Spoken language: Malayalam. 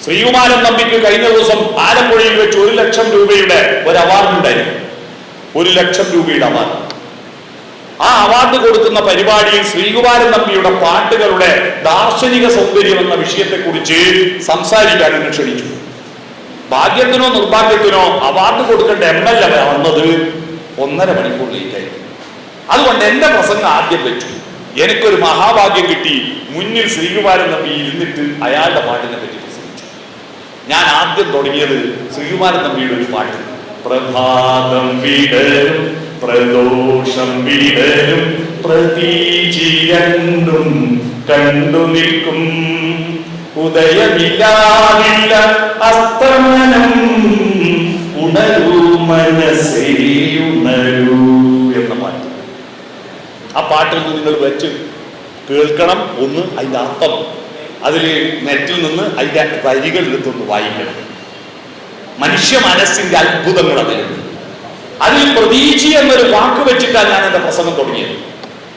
ശ്രീകുമാരൻ നമ്പിക്ക് കഴിഞ്ഞ ദിവസം ആലപ്പുഴയിൽ വെച്ച് 1 ലക്ഷം രൂപയുടെ ഒരു അവാർഡ് ഉണ്ടായിരുന്നു. 1 ലക്ഷം രൂപയുടെ അവാർഡ്. ആ അവാർഡ് കൊടുക്കുന്ന പരിപാടിയിൽ ശ്രീകുമാരൻ നമ്പിയുടെ പാട്ടുകളുടെ ദാർശനിക സൗന്ദര്യം എന്ന വിഷയത്തെക്കുറിച്ച് സംസാരിക്കാൻ എന്നെ ക്ഷണിച്ചു. ഭാഗ്യത്തിനോ നിർഭാഗ്യത്തിനോ അവാർഡ് കൊടുക്കേണ്ട MLA വന്നത് 1.5 മണിക്കൂർ ലേറ്റായി. അതുകൊണ്ട് എന്റെ പ്രസംഗം ആദ്യം വെച്ചു. എനിക്കൊരു മഹാഭാഗ്യം കിട്ടി. മുന്നിൽ ശ്രീകുമാരൻ നമ്പി ഇരുന്നിട്ട് അയാളുടെ പാട്ടിനെ പറ്റി പ്രസംഗിച്ചു. ഞാൻ ആദ്യം തുടങ്ങിയത് ശ്രീകുമാരൻ നമ്പിയുടെ ഒരു പാട്ട്. പ്രഭാതം വിടരും പ്രദോഷം വിടരും പ്രതീചി രണ്ടും കണ്ടു നിൽക്കും, ഉദയമില്ലാതില്ല അസ്തമനം, ഉണരൂ മനസ്സേ ഉണരൂ എന്ന പാട്ട്. ആ പാട്ടിൽ നിന്ന് നിങ്ങൾ വെച്ച് കേൾക്കണം. ഒന്ന് അതിൻ്റെ അർത്ഥം, അതിൽ നെറ്റിൽ നിന്ന് അതിൻ്റെ വരികളിൽ നിന്നൊന്ന് വായിക്കണം. മനുഷ്യ മനസ്സിന്റെ അത്ഭുതങ്ങൾ അതിലുണ്ട്. അതിൽ പ്രതീക്ഷ എന്നൊരു വാക്ക് വെച്ചിട്ടാണ് ഞാൻ എൻ്റെ പ്രസംഗം തുടങ്ങിയത്.